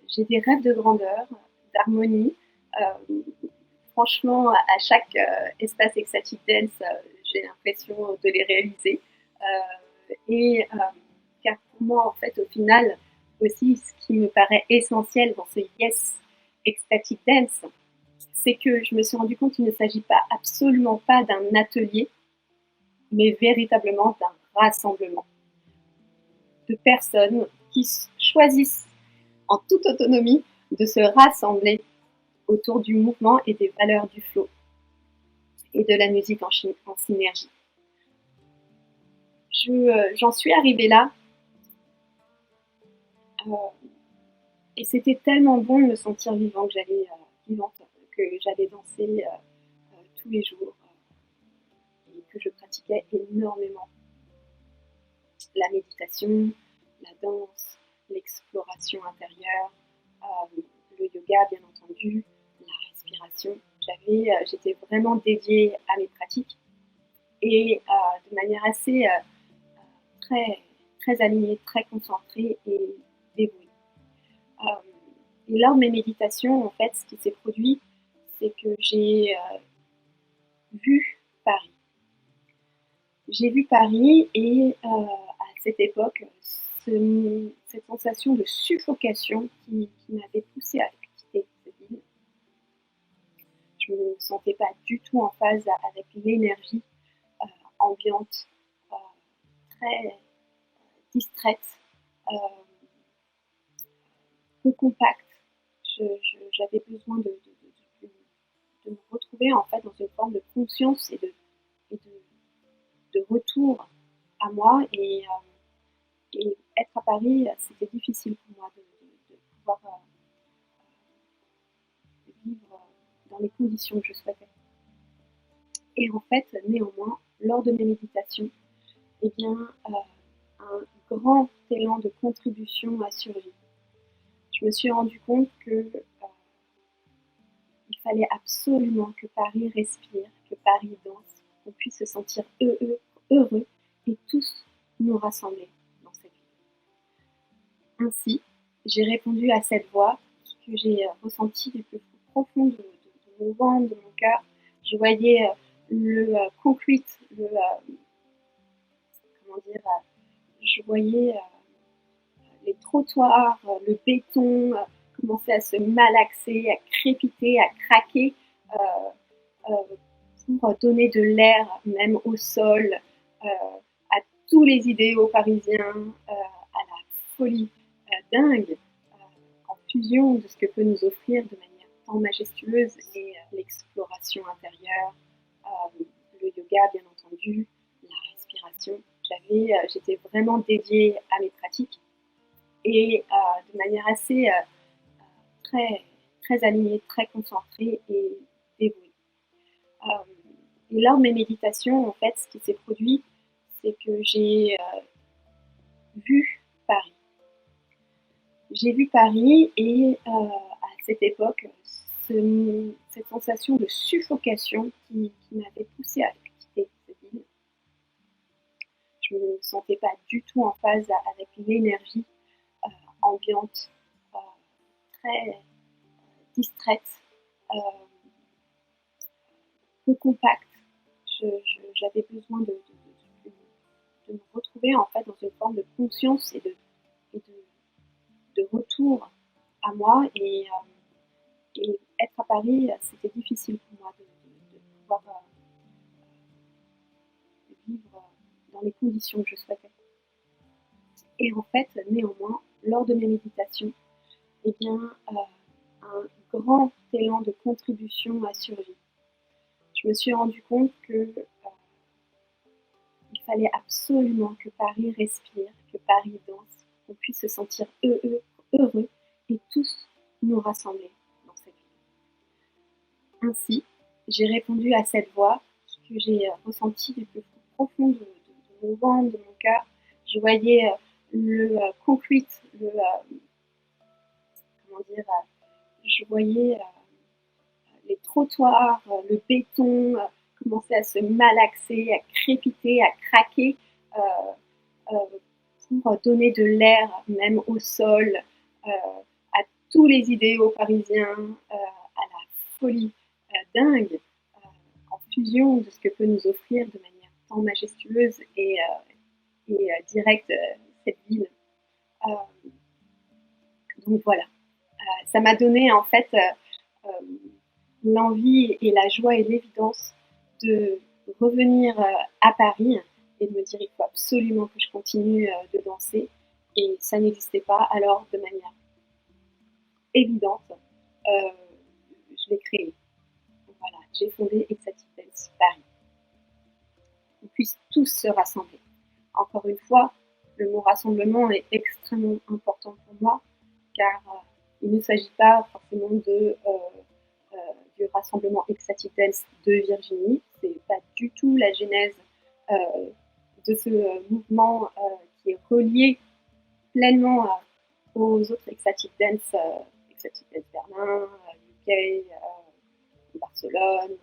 J'ai des rêves de grandeur, d'harmonie. Franchement, à chaque espace Ecstatic Dance, j'ai l'impression de les réaliser. Car pour moi, en fait, au final, aussi, ce qui me paraît essentiel dans ce Yes Ecstatic Dance, c'est que je me suis rendu compte qu'il ne s'agit pas absolument pas d'un atelier, mais véritablement d'un rassemblement de personnes qui choisissent en toute autonomie de se rassembler autour du mouvement et des valeurs du flow et de la musique en synergie. J'en suis arrivée là et c'était tellement bon de me sentir vivante que j'allais danser tous les jours et que je pratiquais énormément la méditation, la danse, l'exploration intérieure, le yoga bien entendu, la respiration. J'étais vraiment dédiée à mes pratiques et de manière assez très, très alignée, très concentrée et dévouée. Et lors de mes méditations, en fait, ce qui s'est produit, c'est que j'ai vu Paris. J'ai vu Paris et à cette époque, cette sensation de suffocation qui m'avait poussée à quitter cette ville. Je ne me sentais pas du tout en phase avec l'énergie ambiante, très distraite, peu compacte. J'avais besoin de me retrouver en fait dans une forme de conscience de retour à moi et être à Paris, c'était difficile pour moi de pouvoir vivre dans les conditions que je souhaitais. Et en fait, néanmoins, lors de mes méditations, eh bien, un grand élan de contribution a surgi. Je me suis rendu compte que il fallait absolument que Paris respire, que Paris danse, qu'on puisse se sentir heureux et tous nous rassembler dans cette vie. Ainsi, j'ai répondu à cette voix que j'ai ressentie du plus profond de mon ventre, de mon cœur. Je voyais le concrete, je voyais les trottoirs, le béton commencer à se malaxer, à crépiter, à craquer pour donner de l'air même au sol, à tous les idéaux parisiens, à la folie dingue, en fusion de ce que peut nous offrir de manière tant majestueuse et l'exploration intérieure, le yoga bien entendu, la respiration. J'étais vraiment dédiée à mes pratiques et de manière assez très, très alignée, très concentrée et dévouée. Et lors de mes méditations, en fait, ce qui s'est produit, c'est que j'ai vu Paris. J'ai vu Paris et à cette époque, cette sensation de suffocation qui m'avait poussée à quitter cette ville. Je ne me sentais pas du tout en phase avec l'énergie ambiante, très distraite, peu compacte. J'avais besoin de me retrouver en fait dans une forme de conscience de retour à moi et être à Paris, c'était difficile pour moi de pouvoir vivre dans les conditions que je souhaitais. Et en fait, néanmoins, lors de mes méditations, eh bien, un grand élan de contribution a surgi. Je me suis rendu compte que il fallait absolument que Paris respire, que Paris danse, qu'on puisse se sentir heureux et tous nous rassembler dans cette vie. Ainsi, j'ai répondu à cette voix que j'ai ressentie du plus profond de mon ventre, de mon cœur. Je voyais le concrete, je voyais les trottoirs, le béton commencer à se malaxer, à crépiter, à craquer pour donner de l'air même au sol, à tous les idéaux parisiens à la folie dingue, en fusion de ce que peut nous offrir de manière tant majestueuse et directe cette ville. Donc voilà, ça m'a donné en fait l'envie et la joie et l'évidence de revenir à Paris et de me dire il faut absolument que je continue de danser. Et ça n'existait pas, alors de manière évidente, je l'ai créé. Donc voilà, j'ai fondé Ecstatic Dance Paris. On puisse tous se rassembler. Encore une fois, le mot rassemblement est extrêmement important pour moi, car il ne s'agit pas forcément du rassemblement Ecstatic Dance de Virginie. C'est pas du tout la genèse de ce mouvement qui est relié pleinement aux autres Ecstatic Dance Berlin, UK, Barcelone,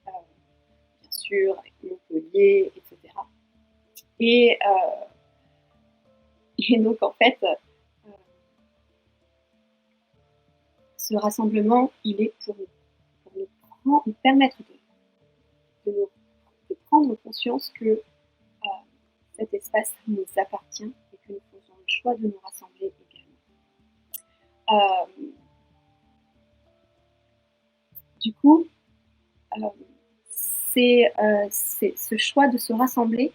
bien sûr, Montpellier, etc. Et donc en fait, ce rassemblement, il est pour nous permettre de prendre conscience que cet espace nous appartient et que nous faisons le choix de nous rassembler également. Du coup, c'est ce choix de se rassembler,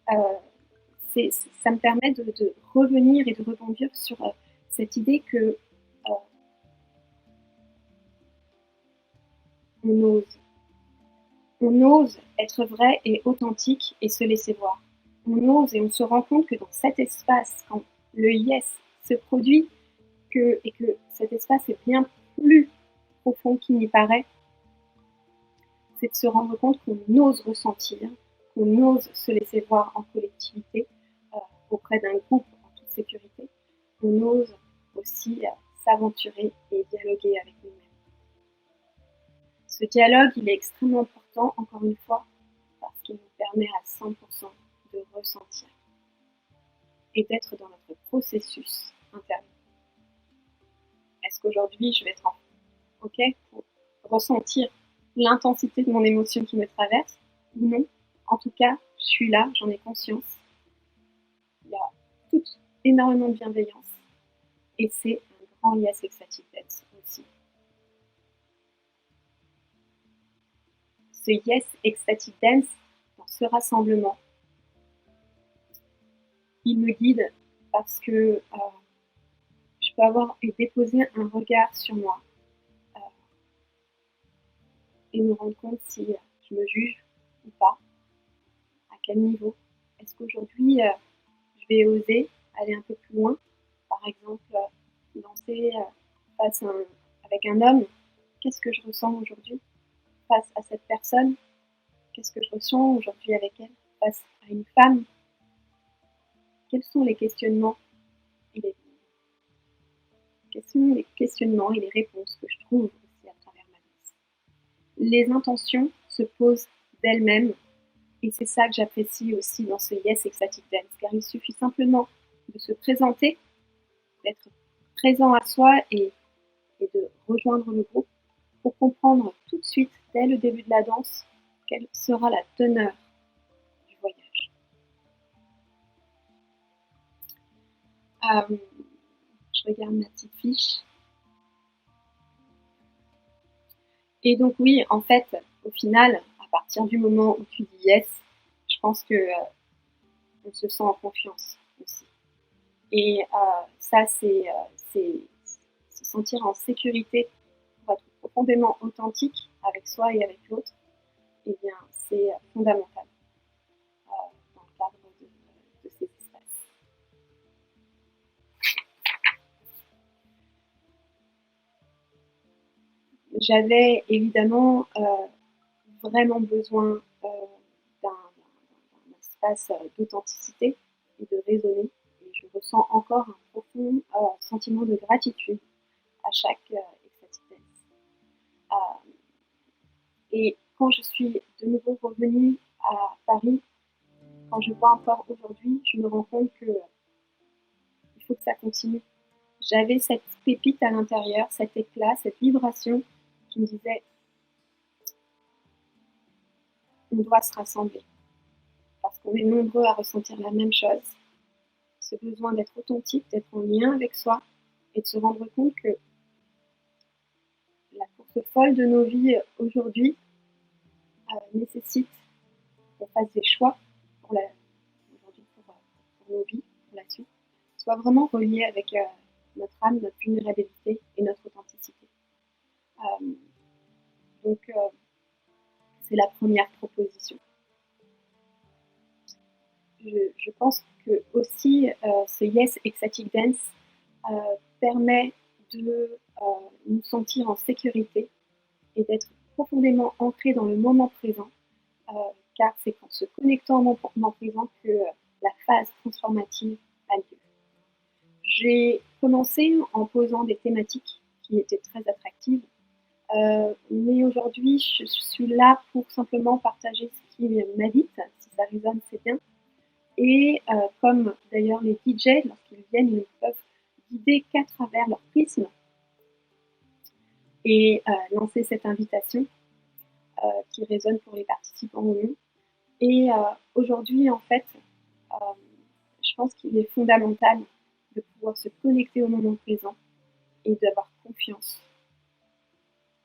ça me permet de revenir et de rebondir sur cette idée que on ose être vrai et authentique et se laisser voir. On ose et on se rend compte que dans cet espace, quand le yes se produit, et que cet espace est bien plus profond qu'il n'y paraît, c'est de se rendre compte qu'on ose ressentir, qu'on ose se laisser voir en collectivité, auprès d'un groupe en toute sécurité. On ose aussi s'aventurer et dialoguer avec nous-mêmes. Ce dialogue, il est extrêmement important, encore une fois, parce qu'il nous permet à 100% de ressentir et d'être dans notre processus intérieur. Est-ce qu'aujourd'hui, je vais être OK pour ressentir l'intensité de mon émotion qui me traverse ou non? En tout cas, je suis là, j'en ai conscience. Il y a énormément de bienveillance et c'est un grand yes Ecstatic Dance aussi. Ce yes Ecstatic Dance, dans ce rassemblement, il me guide parce que je peux avoir et déposer un regard sur moi et me rendre compte si je me juge ou pas, à quel niveau. Est-ce qu'aujourd'hui, je vais oser aller un peu plus loin, par exemple, danser avec un homme, qu'est-ce que je ressens aujourd'hui face à cette personne? Qu'est-ce que je ressens aujourd'hui avec elle face à une femme? Quels sont les questionnements et les réponses que je trouve aussi à travers ma danse? Les intentions se posent d'elles-mêmes et c'est ça que j'apprécie aussi dans ce Yes Ecstatic Dance, car il suffit simplement de se présenter, d'être présent à soi et de rejoindre le groupe pour comprendre tout de suite, dès le début de la danse, quelle sera la teneur du voyage. Je regarde ma petite fiche. Et donc oui, en fait, au final, à partir du moment où tu dis yes, je pense que on se sent en confiance aussi. Et ça, c'est se sentir en sécurité pour être profondément authentique avec soi et avec l'autre. Eh bien, c'est fondamental dans le cadre de ces espaces. J'avais évidemment vraiment besoin d'un espace d'authenticité et de raisonner. Et je ressens encore un profond sentiment de gratitude à chaque Ecstatic Dance. Et quand je suis de nouveau revenue à Paris, quand je vois encore aujourd'hui, je me rends compte que il faut que ça continue. j'avais cette pépite à l'intérieur, cet éclat, cette vibration qui me disait on doit se rassembler parce qu'on est nombreux à ressentir la même chose, ce besoin d'être authentique, d'être en lien avec soi et de se rendre compte que la course folle de nos vies aujourd'hui nécessite qu'on fasse des choix pour, aujourd'hui pour nos vies, pour la suite, soit vraiment relié avec notre âme, notre vulnérabilité et notre authenticité. Euh, donc, c'est la première proposition. Je pense que aussi ce Yes Ecstatic Dance permet de nous sentir en sécurité et d'être profondément ancré dans le moment présent, car c'est en se connectant au moment présent que la phase transformative a lieu. J'ai commencé en posant des thématiques qui étaient très attractives, mais aujourd'hui je suis là pour simplement partager ce qui m'habite, si ça résonne c'est bien, et comme d'ailleurs les DJ, lorsqu'ils viennent, ils peuvent guider qu'à travers leur prisme et lancer cette invitation qui résonne pour les participants ou non. Et aujourd'hui, en fait, je pense qu'il est fondamental de pouvoir se connecter au moment présent et d'avoir confiance,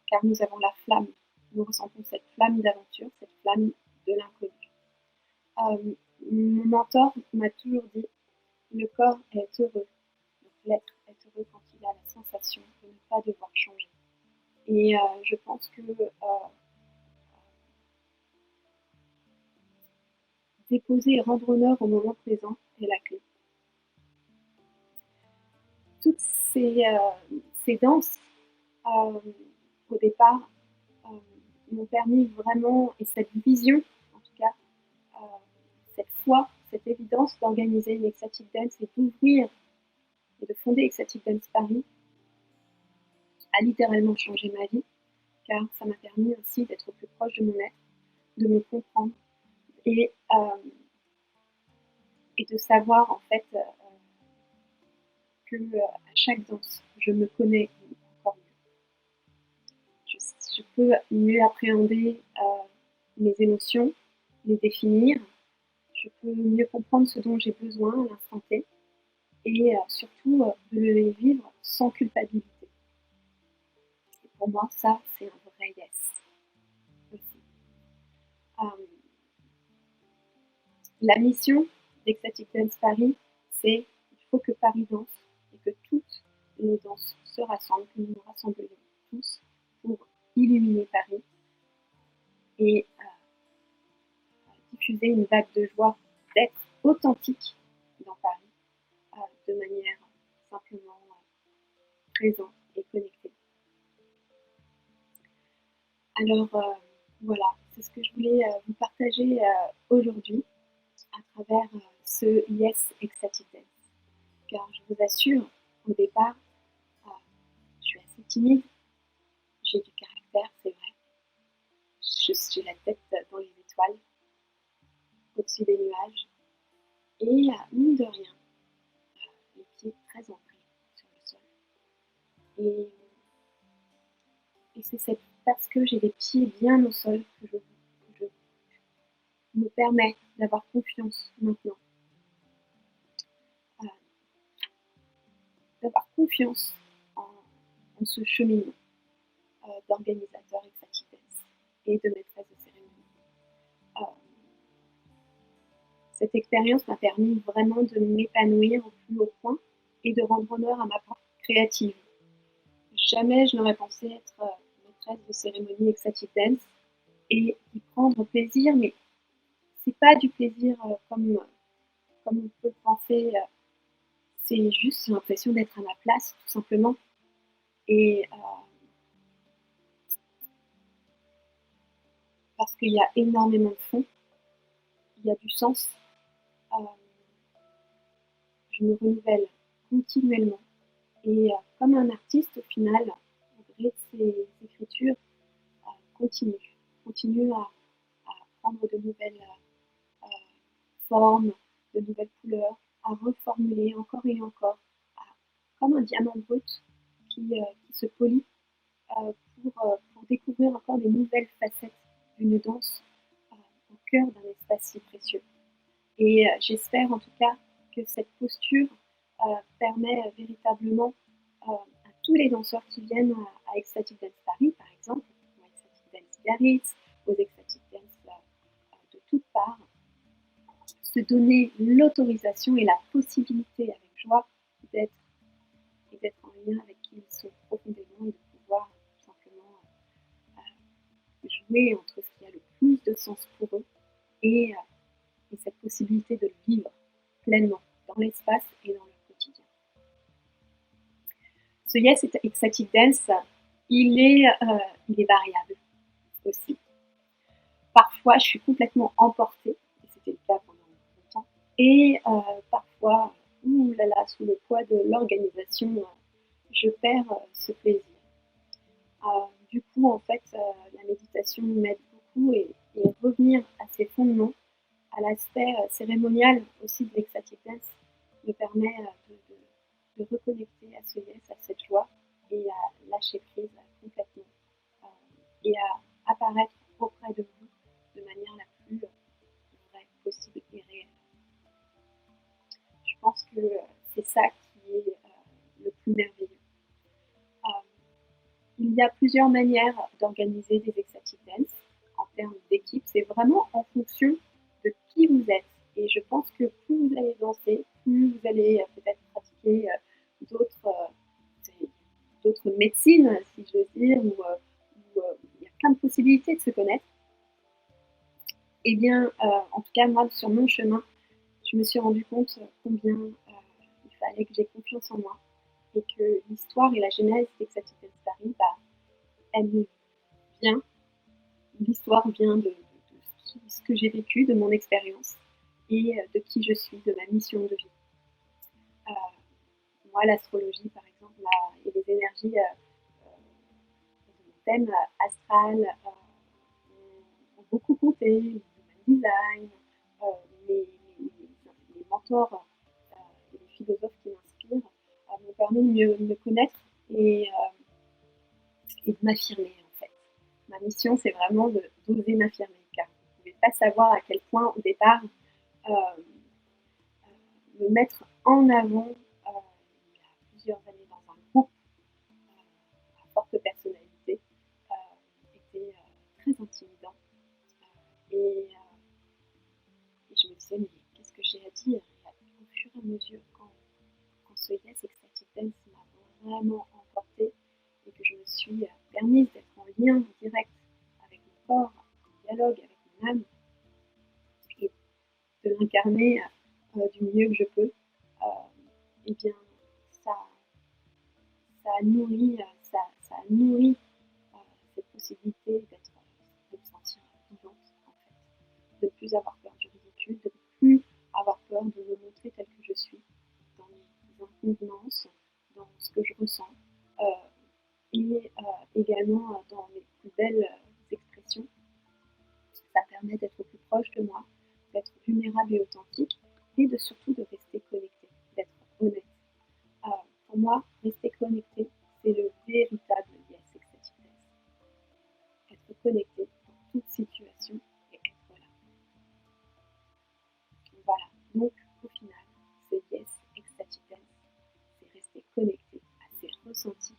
car nous avons la flamme, nous ressentons cette flamme d'aventure, cette flamme de l'inconnu. Mon mentor m'a toujours dit, le corps est heureux, donc l'être est heureux quand il a la sensation de ne pas devoir changer. Et je pense que déposer et rendre honneur au moment présent est la clé. Toutes ces danses, au départ, m'ont permis vraiment, et cette vision, en tout cas, cette foi, cette évidence d'organiser une Ecstatic Dance et d'ouvrir et de fonder Ecstatic Dance Paris a littéralement changé ma vie, car ça m'a permis aussi d'être plus proche de mon être, de me comprendre et de savoir en fait que à chaque danse, je me connais encore mieux. Je peux mieux appréhender mes émotions, les définir, je peux mieux comprendre ce dont j'ai besoin à l'instant T et surtout de les vivre sans culpabilité. Et pour moi, ça, c'est un vrai yes aussi. La mission d'Ecstatic Dance Paris, c'est il faut que Paris danse et que toutes les danses se rassemblent, que nous nous rassemblions tous pour illuminer Paris et diffuser une vague de joie, d'être authentique dans Paris de manière simplement présente et connectée. Alors voilà, c'est ce que je voulais vous partager aujourd'hui à travers ce Yes Ecstatic Dance. Car je vous assure, au départ, je suis assez timide, j'ai du caractère, c'est vrai. Je suis la tête dans les étoiles, au-dessus des nuages, et mine de rien, les pieds très ancrés sur le sol. Et c'est parce que j'ai les pieds bien au sol que je me permets d'avoir confiance maintenant. D'avoir confiance en ce cheminement d'organisateur Ecstatic Dance et de maîtresse de cérémonie. Cette expérience m'a permis vraiment de m'épanouir au plus haut point et de rendre honneur à ma part créative. Jamais je n'aurais pensé être maîtresse de cérémonie Ecstatic Dance et y prendre plaisir, mais c'est pas du plaisir comme on peut penser, c'est juste l'impression d'être à ma place, tout simplement. Et parce qu'il y a énormément de fond, il y a du sens. Je me renouvelle continuellement. Et comme un artiste, au final, malgré ses écritures, continue à prendre de nouvelles formes, de nouvelles couleurs, à reformuler encore et encore, à comme un diamant brut qui se polit pour découvrir encore des nouvelles facettes d'une danse au cœur d'un espace si précieux. Et j'espère en tout cas que cette posture permet véritablement à tous les danseurs qui viennent à Ecstatic Dance Paris, par exemple, ou à Ecstatic Dance Biarritz, aux Ecstatic Dance de toutes parts, se donner l'autorisation et la possibilité avec joie d'être en lien avec qui ils sont profondément et de pouvoir tout simplement jouer entre ce qui a le plus de sens pour eux et, et cette possibilité de le vivre pleinement dans l'espace et dans leur quotidien. Ce Yes Ecstatic Dance, il est variable aussi. Parfois, je suis complètement emportée, et c'était le cas pendant longtemps, et parfois, oulala, sous le poids de l'organisation, je perds ce plaisir. Du coup, en fait, la méditation m'aide beaucoup et revenir à ses fondements, à l'aspect cérémonial aussi de l'Ecstatic Dance, me permet de reconnecter à ce yes, à cette joie et à lâcher prise complètement et à apparaître auprès de vous de manière la plus vraie possible et réelle. Je pense que c'est ça qui est le plus merveilleux. Il y a plusieurs manières d'organiser des ecstatic dance en termes d'équipe. C'est vraiment en fonction de qui vous êtes. Et je pense que plus vous allez danser, plus vous allez peut-être pratiquer d'autres médecines, si je veux dire, où il y a plein de possibilités de se connaître. Eh bien, en tout cas, moi, sur mon chemin, je me suis rendu compte combien il fallait que j'ai confiance en moi et que l'histoire et la genèse d'Ecstatic Dance Paris, elle vient, l'histoire vient de ce que j'ai vécu, de mon expérience et de qui je suis, de ma mission de vie. Moi, l'astrologie, par exemple, et les énergies de mon thème astral ont beaucoup compté, le human design, les, les mentors et les philosophes qui m'inspirent m'ont permis de me connaître et de m'affirmer en fait. Ma mission, c'est vraiment d'oser m'affirmer, car vous ne pouvez pas savoir à quel point au départ me mettre en avant il y a plusieurs années dans un groupe à forte personnalité était très intimidant. Et je me disais, mais qu'est-ce que j'ai à dire? Et au fur et à mesure, quand ce Yes Ecstatic Dance m'a vraiment emporté et que je me suis permise d'être en lien direct avec mon corps, en dialogue avec mon âme, et de l'incarner du mieux que je peux, et bien ça, ça a nourri, ça a nourri cette possibilité de me sentir vivante en fait, de ne plus avoir peur du ridicule, de ne plus avoir peur de me montrer telle que je suis, dans mes inconvenances, dans ce que je ressens, et également dans mes plus belles expressions. Ça permet d'être plus proche de moi, d'être vulnérable et authentique, et surtout de rester connecté, d'être honnête. Pour moi, rester connecté, c'est le véritable Yes Ecstatic Dance. Être connecté dans toute situation et être là. Voilà. Donc, au final, ce Yes Ecstatic Dance, c'est rester connecté à ses ressentis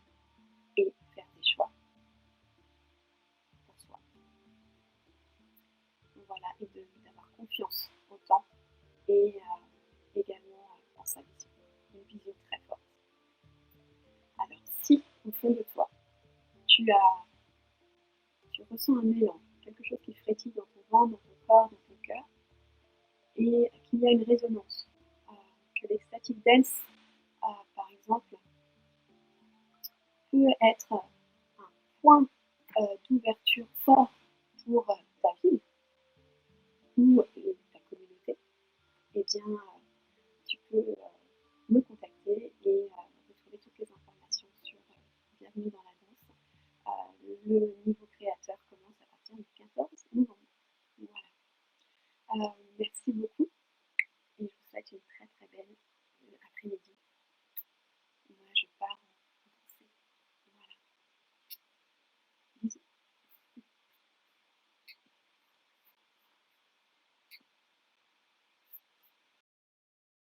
et faire des choix pour soi. Voilà, et d'avoir confiance au temps et également en sa vision. Une vision très forte. Alors, si au fond de toi, tu ressens un élan, quelque chose qui frétille dans ton ventre, dans ton corps, dans ton cœur, et qu'il y a une résonance, que l'ecstatic dance, par exemple, peut être un point d'ouverture fort pour ta ville ou ta communauté, eh bien, tu peux me contacter et retrouver toutes les informations sur Bienvenue dans la danse, le niveau